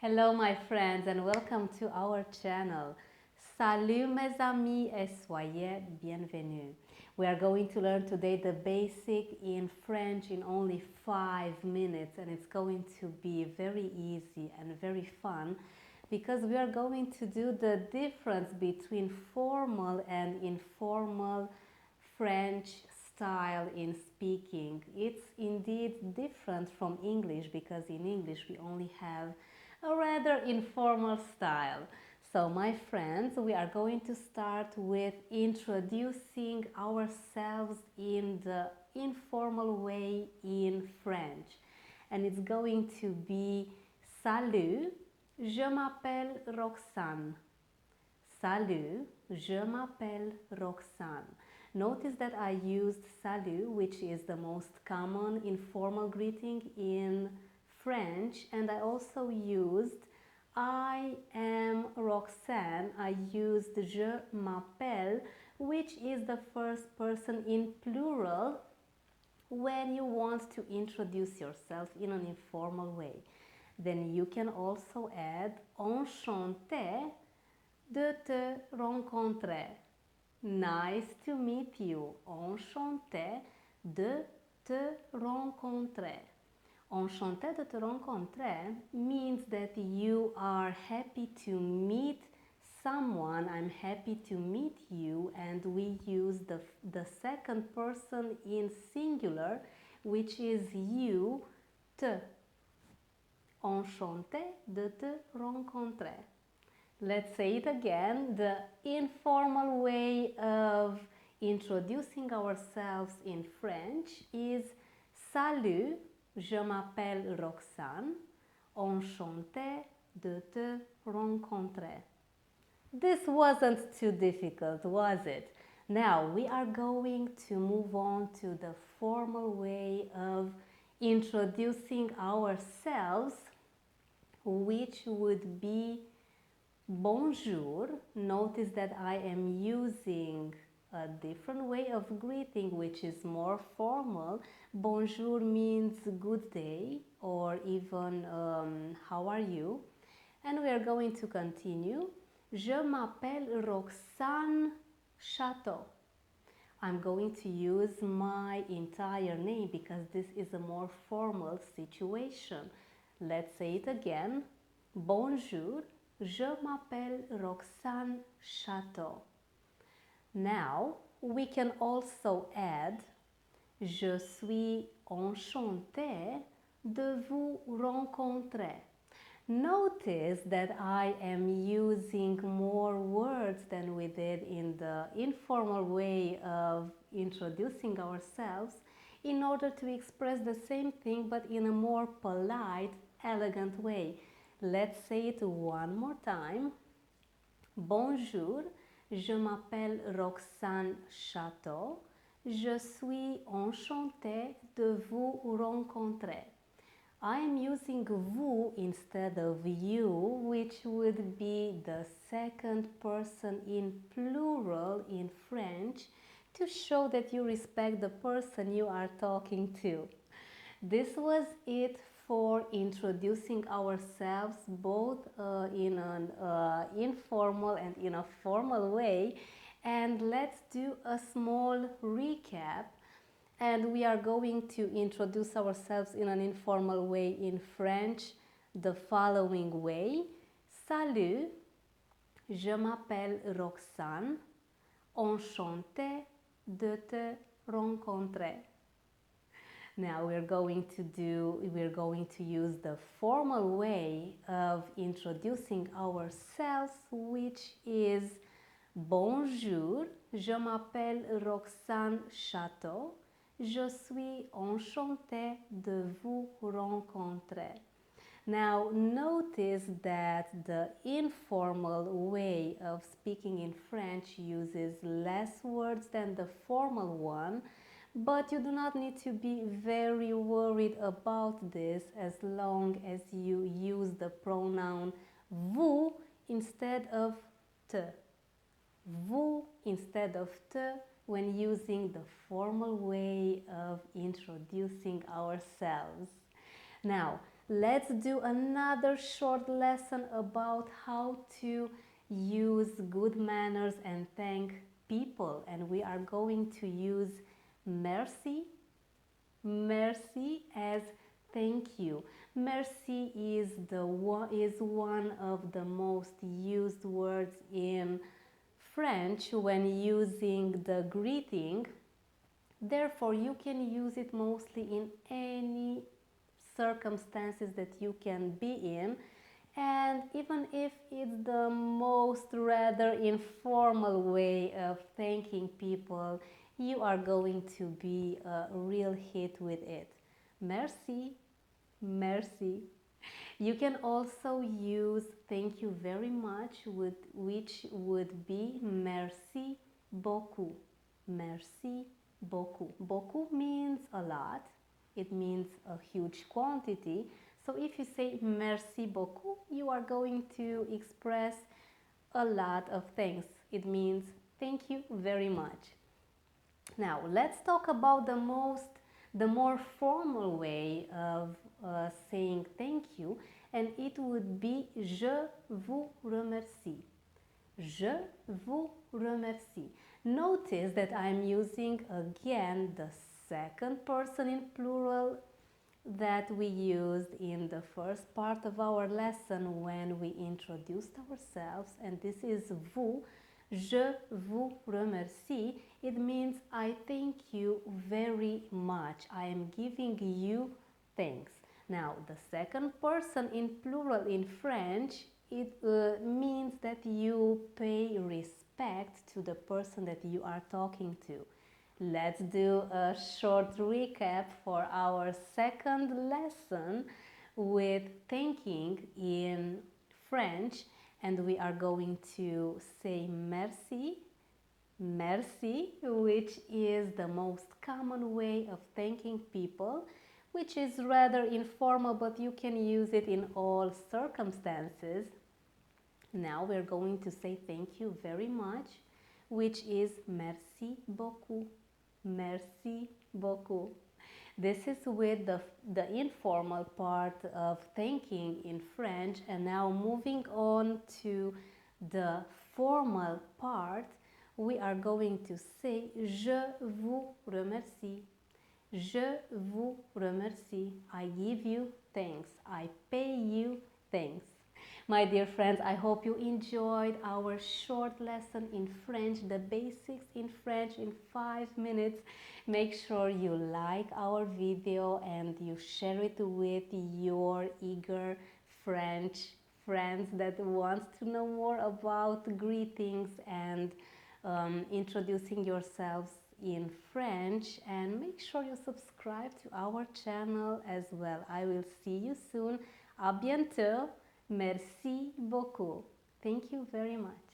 Hello my friends and welcome to our channel. Salut mes amis et soyez bienvenus. We are going to learn today the basic in French in only 5 minutes, and it's going to be very easy and very fun because we are going to do the difference between formal and informal French style in speaking. It's indeed different from English because in English we only have a rather informal style. So my friends, we are going to start with introducing ourselves in the informal way in French. And it's going to be Salut, je m'appelle Roxane. Salut, je m'appelle Roxane. Notice that I used salut, which is the most common informal greeting in French, and I also used I am Roxane. I used je m'appelle, which is the first person in plural when you want to introduce yourself in an informal way. Then you can also add Enchantée de te rencontrer. Nice to meet you. Enchantée de te rencontrer. Enchantée de te rencontrer means that you are happy to meet someone. I'm happy to meet you, and we use the second person in singular, which is you, te. Enchantée de te rencontrer. Let's say it again. The informal way of introducing ourselves in French is Salut, je m'appelle Roxane. Enchantée de te rencontrer. This wasn't too difficult, was it? Now we are going to move on to the formal way of introducing ourselves, which would be Bonjour. Notice that I am using a different way of greeting, which is more formal. Bonjour means good day or even how are you? And we are going to continue. Je m'appelle Roxane Chapeau. I'm going to use my entire name because this is a more formal situation. Let's say it again. Bonjour. Je m'appelle Roxane Chapeau. Now we can also add Je suis enchantée de vous rencontrer. Notice that I am using more words than we did in the informal way of introducing ourselves in order to express the same thing but in a more polite, elegant way. Let's say it one more time. Bonjour, je m'appelle Roxane Chapeau. Je suis enchantée de vous rencontrer. I am using vous instead of you, which would be the second person in plural in French to show that you respect the person you are talking to. This was it for introducing ourselves both in an informal and in a formal way. And let's do a small recap. And we are going to introduce ourselves in an informal way in French the following way. Salut, je m'appelle Roxane. Enchantée de te rencontrer. Now we're going to use the formal way of introducing ourselves, which is Bonjour, je m'appelle Roxane Chapeau. Je suis enchantée de vous rencontrer. Now notice that the informal way of speaking in French uses less words than the formal one, but you do not need to be very worried about this as long as you use the pronoun vous instead of te. Vous instead of te when using the formal way of introducing ourselves. Now, let's do another short lesson about how to use good manners and thank people. And we are going to use merci, merci as thank you. Merci is one of the most used words in French when using the greeting. Therefore, you can use it mostly in any circumstances that you can be in, and even if it's the most rather informal way of thanking people, you are going to be a real hit with it. Merci, merci. You can also use thank you very much, which would be merci beaucoup. Merci beaucoup. Beaucoup means a lot. It means a huge quantity. So if you say merci beaucoup, you are going to express a lot of things. It means thank you very much. Now let's talk about the more formal way of saying thank you, and it would be je vous remercie. Je vous remercie. Notice that I'm using again the second person in plural that we used in the first part of our lesson when we introduced ourselves, and this is vous. Je vous remercie. It means I thank you very much. I am giving you thanks. Now, the second person in plural in French, it means that you pay respect to the person that you are talking to. Let's do a short recap for our second lesson with thanking in French, and we are going to say merci, merci, which is the most common way of thanking people, which is rather informal, but you can use it in all circumstances. Now we're going to say thank you very much, which is merci beaucoup. Merci beaucoup. This is with the informal part of thanking in French, and now moving on to the formal part, we are going to say je vous remercie. Je vous remercie. I give you thanks. I pay you thanks. My dear friends, I hope you enjoyed our short lesson in French, the basics in French in 5 minutes. Make sure you like our video and you share it with your eager French friends that want to know more about greetings and introducing yourselves in French, and make sure you subscribe to our channel as well. I will see you soon. À bientôt. Merci beaucoup. Thank you very much.